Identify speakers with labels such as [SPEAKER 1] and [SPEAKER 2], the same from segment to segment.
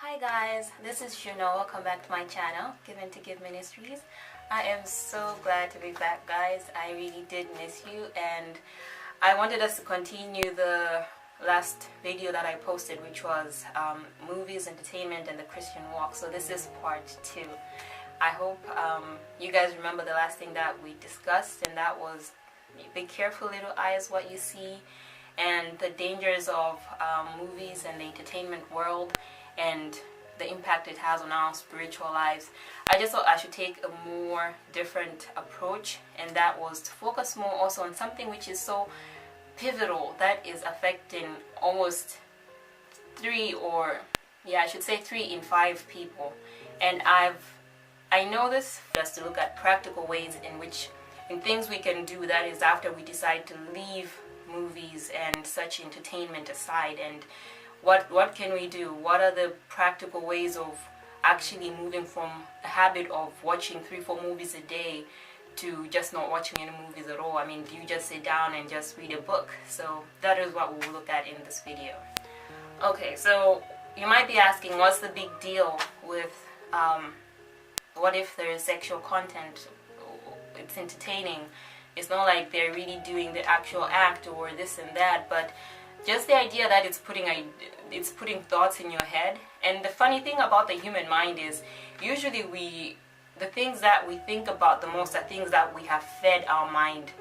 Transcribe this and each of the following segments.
[SPEAKER 1] Hi guys, this is Juno. Welcome back to my channel, Given to Give Ministries. I am so glad to be back, guys. I really did miss you, and I wanted us to continue the last video that I posted, which was movies, entertainment, and the Christian walk. So this is part 2. I hope you guys remember the last thing that we discussed, and that was be careful, little eyes, what you see, and the dangers of movies and the entertainment world, and the impact it has on our spiritual lives. I just thought I should take a more different approach, and that was to focus more also on something which is so pivotal, that is affecting almost 3 in 5 people. And I know this just to look at practical ways in things we can do, that is after we decide to leave movies and such entertainment aside, and what can we do? What are the practical ways of actually moving from a habit of watching 3-4 movies a day to just not watching any movies at all? I mean, do you just sit down and just read a book? So that is what we'll look at in this video. Okay, so you might be asking, what's the big deal with what if there is sexual content? It's entertaining. It's not like they're really doing the actual act or this and that, but just the idea that it's putting thoughts in your head. And the funny thing about the human mind is usually the things that we think about the most are things that we have fed our mind.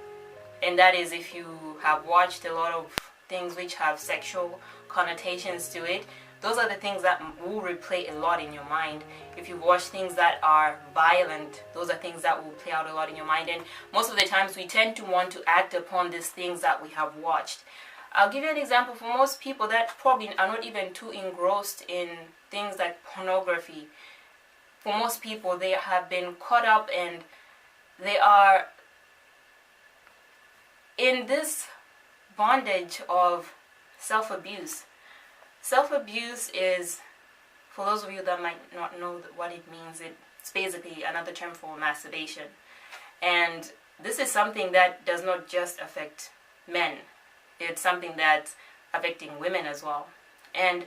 [SPEAKER 1] And that is, if you have watched a lot of things which have sexual connotations to it, those are the things that will replay a lot in your mind. If you watch things that are violent, those are things that will play out a lot in your mind. And most of the times we tend to want to act upon these things that we have watched. I'll give you an example. For most people that probably are not even too engrossed in things like pornography, for most people, they have been caught up and they are in this bondage of self-abuse. Self-abuse is, for those of you that might not know what it means, it's basically another term for masturbation. And this is something that does not just affect men. It's something that's affecting women as well. And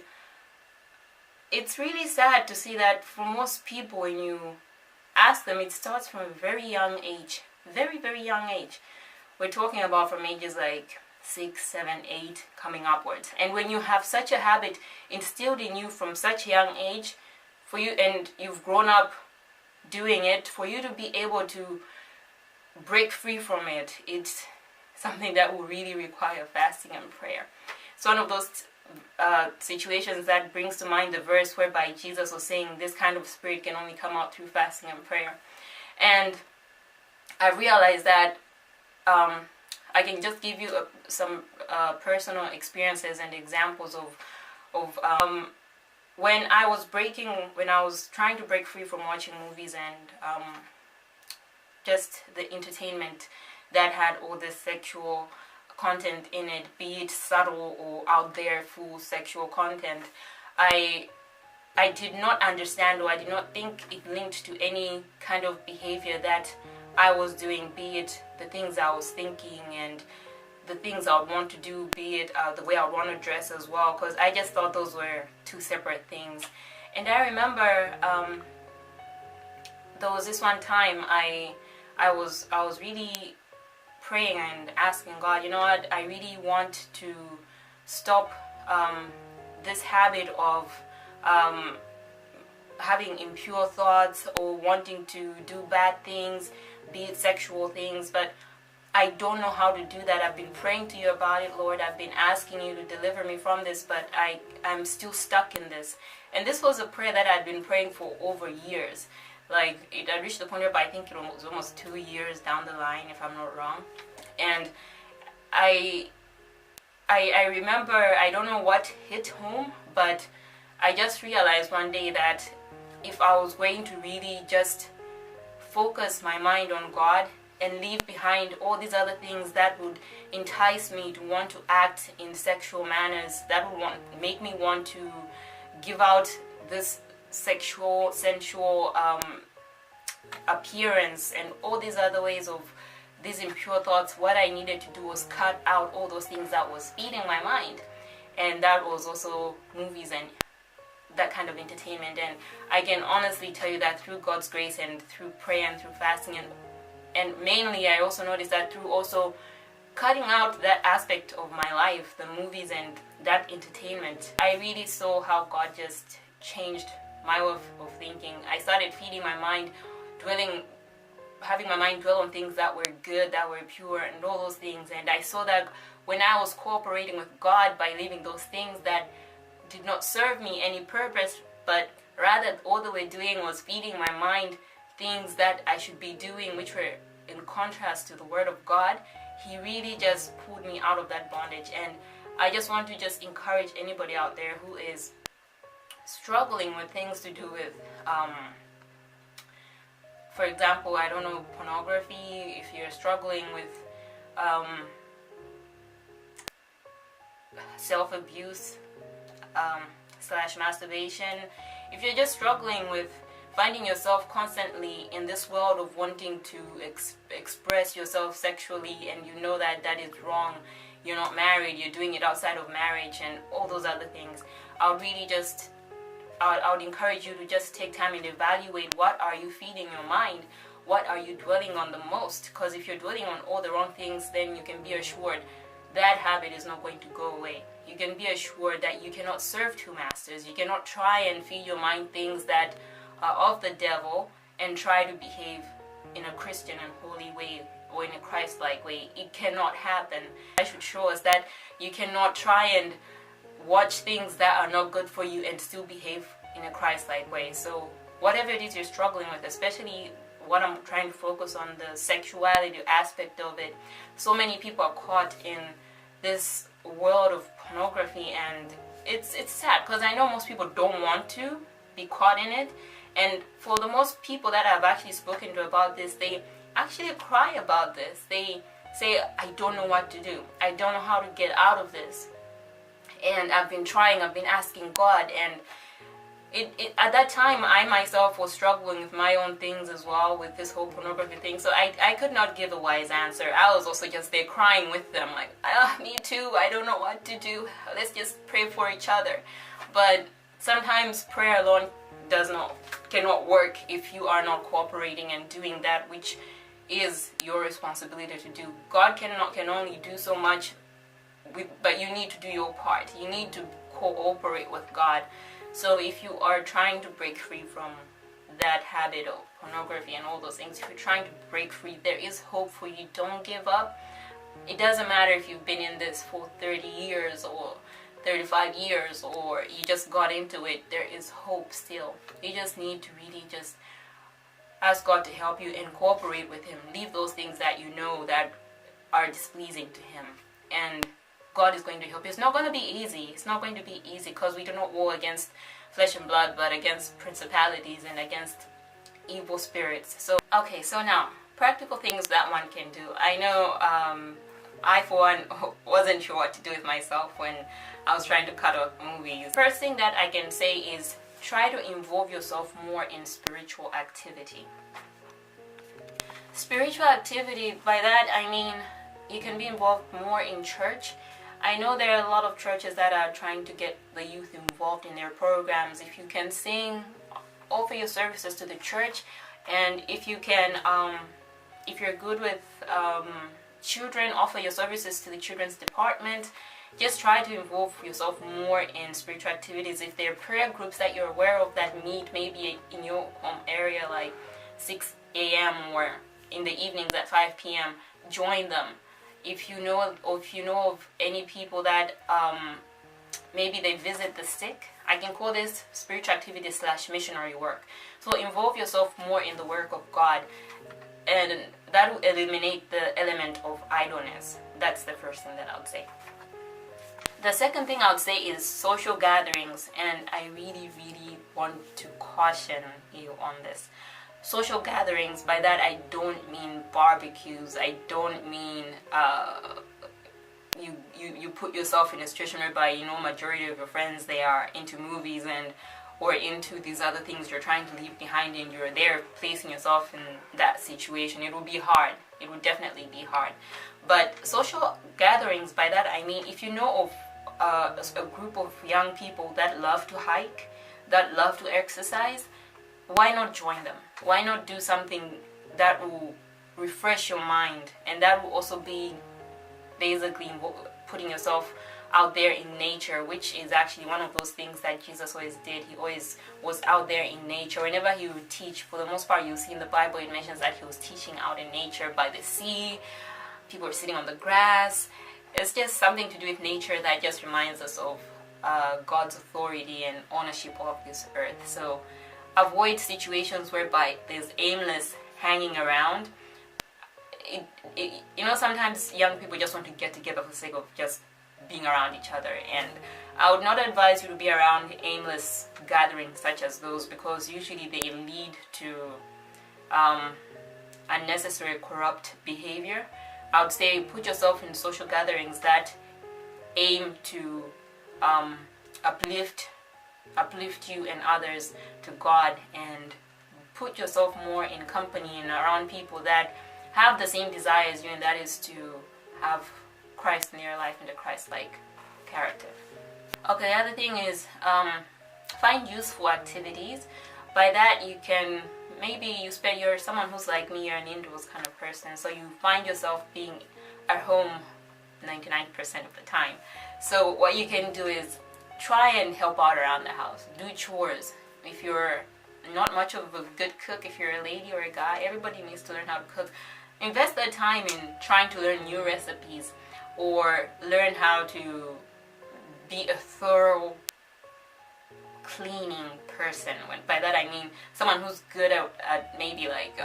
[SPEAKER 1] it's really sad to see that for most people, when you ask them, it starts from a very young age. Very, very young age. We're talking about from ages like 6, 7, 8 coming upwards. And when you have such a habit instilled in you from such a young age, for you, and you've grown up doing it, for you to be able to break free from it, it's something that will really require fasting and prayer. It's one of those situations that brings to mind the verse whereby Jesus was saying this kind of spirit can only come out through fasting and prayer. And I realized that I can just give you some personal experiences and examples of when I was trying to break free from watching movies and just the entertainment that had all this sexual content in it, be it subtle or out there full sexual content. I did not understand, or I did not think it linked to any kind of behavior that I was doing, be it the things I was thinking and the things I would want to do, be it the way I would want to dress as well, because I just thought those were two separate things. And I remember there was this one time I was really praying and asking God, you know what, I really want to stop this habit of having impure thoughts or wanting to do bad things, be it sexual things, but I don't know how to do that. I've been praying to you about it, Lord. I've been asking you to deliver me from this, but I'm still stuck in this. And this was a prayer that I'd been praying for over years. Like, it had reached the point where I think it was almost 2 years down the line, if I'm not wrong. And I remember, I don't know what hit home, but I just realized one day that if I was going to really just focus my mind on God and leave behind all these other things that would entice me to want to act in sexual manners, that would make me want to give out this sexual, sensual appearance and all these other ways of these impure thoughts, what I needed to do was cut out all those things that was feeding my mind. And that was also movies and that kind of entertainment. And I can honestly tell you that through God's grace and through prayer and through fasting, and mainly I also noticed that through also cutting out that aspect of my life, the movies and that entertainment, I really saw how God just changed my way of thinking. I started feeding my mind, having my mind dwell on things that were good, that were pure, and all those things. And I saw that when I was cooperating with God by leaving those things that did not serve me any purpose, but rather all they were doing was feeding my mind things that I should be doing, which were in contrast to the Word of God, He really just pulled me out of that bondage. And I just want to just encourage anybody out there who is struggling with things to do with for example, I don't know, pornography, if you're struggling with self-abuse / masturbation, if you're just struggling with finding yourself constantly in this world of wanting to express yourself sexually, and you know that that is wrong, you're not married, you're doing it outside of marriage and all those other things, I would encourage you to just take time and evaluate what are you feeding your mind, what are you dwelling on the most, because if you're dwelling on all the wrong things, then you can be assured that habit is not going to go away. You can be assured that you cannot serve two masters. You cannot try and feed your mind things that are of the devil and try to behave in a Christian and holy way or in a Christ-like way. It cannot happen. That should show us that you cannot try and watch things that are not good for you and still behave in a Christ-like way. So whatever it is you're struggling with, especially what I'm trying to focus on, the sexuality aspect of it, so many people are caught in this world of pornography, and it's sad because I know most people don't want to be caught in it. And for the most people that I've actually spoken to about this, they actually cry about this. They say, I don't know what to do. I don't know how to get out of this. And I've been trying, I've been asking God, and at that time I myself was struggling with my own things as well, with this whole pornography thing. So I could not give a wise answer. I was also just there crying with them, like, me too, I don't know what to do, let's just pray for each other. But sometimes prayer alone cannot work if you are not cooperating and doing that which is your responsibility to do. God can only do so much, but you need to do your part. You need to cooperate with God. So if you are trying to break free from that habit of pornography and all those things, if you're trying to break free, there is hope for you. Don't give up. It doesn't matter if you've been in this for 30 years or 35 years or you just got into it. There is hope still. You just need to really just ask God to help you and cooperate with Him. Leave those things that you know that are displeasing to Him, and God is going to help you. It's not going to be easy. It's not going to be easy because we do not war against flesh and blood, but against principalities and against evil spirits. So now, practical things that one can do. I know I, for one, wasn't sure what to do with myself when I was trying to cut off movies. First thing that I can say is try to involve yourself more in spiritual activity. Spiritual activity, by that I mean you can be involved more in church. I know there are a lot of churches that are trying to get the youth involved in their programs. If you can sing, offer your services to the church. And if you can, if you're good with children, offer your services to the children's department. Just try to involve yourself more in spiritual activities. If there are prayer groups that you're aware of that meet maybe in your home area, like 6 a.m. or in the evenings at 5 p.m., join them. If you know of any people that maybe they visit the sick, I can call this spiritual activity / missionary work. So involve yourself more in the work of God, and that will eliminate the element of idleness. That's the first thing that I would say. The second thing I would say is social gatherings, and I really want to caution you on this. Social gatherings, by that I don't mean barbecues. I don't mean you put yourself in a situation whereby majority of your friends, they are into movies or into these other things you're trying to leave behind, and you're there placing yourself in that situation. It will be hard. It will definitely be hard. But social gatherings, by that I mean if you know of a group of young people that love to hike, that love to exercise, why not join them? Why not do something that will refresh your mind, and that will also be basically putting yourself out there in nature, which is actually one of those things that Jesus always did. He always was out there in nature. Whenever he would teach, for the most part, you'll see in the Bible, it mentions that he was teaching out in nature by the sea. People were sitting on the grass. It's just something to do with nature that just reminds us of God's authority and ownership of this earth. So avoid situations whereby there's aimless hanging around. Sometimes young people just want to get together for the sake of just being around each other, and I would not advise you to be around aimless gatherings such as those, because usually they lead to unnecessary corrupt behavior. I would say put yourself in social gatherings that aim to uplift you and others to God, and put yourself more in company and around people that have the same desire as you, and that is to have Christ in your life and a Christ-like character. Okay, the other thing is find useful activities. By that you can, maybe you're someone who's like me, you're an indoors kind of person, so you find yourself being at home 99% of the time. So what you can do is try and help out around the house. Do chores. If you're not much of a good cook, if you're a lady or a guy, everybody needs to learn how to cook. Invest that time in trying to learn new recipes, or learn how to be a thorough cleaning person. By that I mean someone who's good at maybe like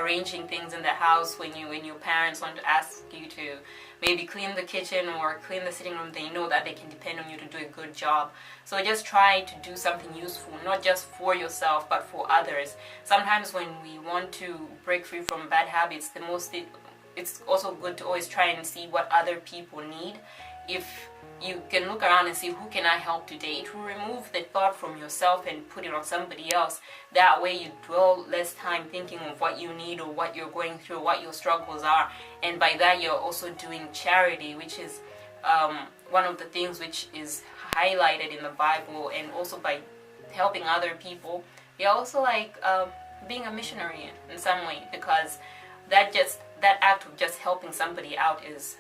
[SPEAKER 1] arranging things in the house. When your parents want to ask you to maybe clean the kitchen or clean the sitting room, they know that they can depend on you to do a good job. So just try to do something useful, not just for yourself but for others. Sometimes when we want to break free from bad habits, it's also good to always try and see what other people need. If you can look around and see, who can I help today? It will remove the thought from yourself and put it on somebody else. That way you dwell less time thinking of what you need or what you're going through, what your struggles are. And by that you're also doing charity, which is one of the things which is highlighted in the Bible. And also by helping other people, you're also like being a missionary in some way, because that act of just helping somebody out is,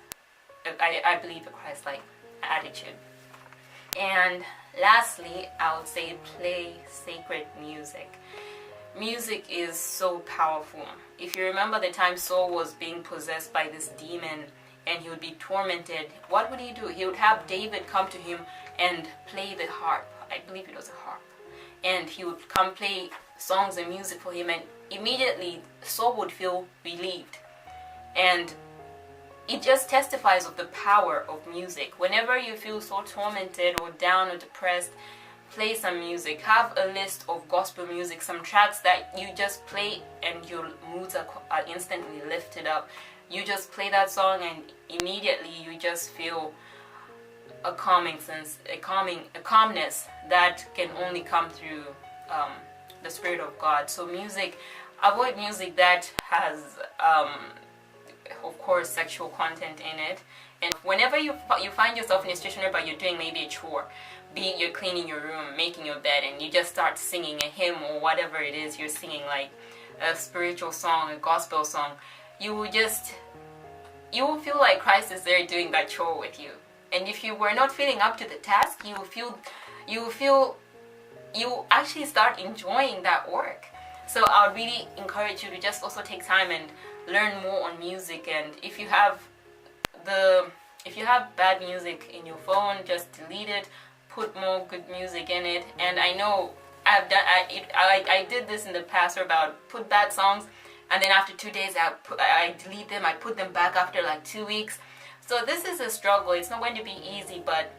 [SPEAKER 1] I believe, a Christ-like attitude. And lastly, I would say play sacred music. Music is so powerful. If you remember the time Saul was being possessed by this demon and he would be tormented, what would he do? He would have David come to him and play the harp. I believe it was a harp. And he would come play songs and music for him, and immediately Saul would feel relieved. And it just testifies of the power of music. Whenever you feel so tormented or down or depressed, play some music. Have a list of gospel music, some tracks that you just play and your moods are instantly lifted up. You just play that song and immediately you just feel a calming sense, a calmness that can only come through the Spirit of God. So music, avoid music that has of course sexual content in it. And whenever you find yourself in a situation where you're doing maybe a chore, be it you're cleaning your room, making your bed, and you just start singing a hymn or whatever it is you're singing, like a spiritual song, a gospel song, you will feel like Christ is there doing that chore with you. And if you were not feeling up to the task, you actually start enjoying that work. So I would really encourage you to just also take time and learn more on music. And if you have bad music in your phone, just delete it, put more good music in it. And I know I did this in the past, where about put bad songs, and then after 2 days I delete them, I put them back after like 2 weeks. So this is a struggle. It's not going to be easy, but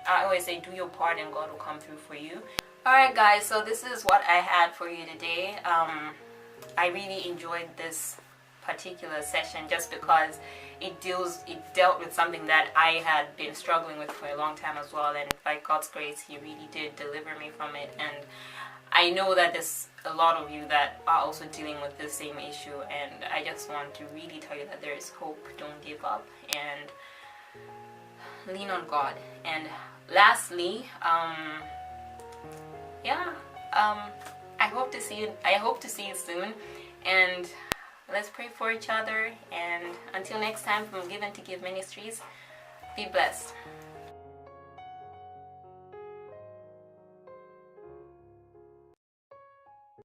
[SPEAKER 1] I always say do your part and God will come through for you. Alright guys, so this is what I had for you today. I really enjoyed this particular session just because it dealt with something that I had been struggling with for a long time as well, and by God's grace He really did deliver me from it. And I know that there's a lot of you that are also dealing with the same issue, and I just want to really tell you that there is hope. Don't give up and lean on God. And lastly, I hope to see you soon, and let's pray for each other. And until next time, from Given to Give Ministries, be blessed.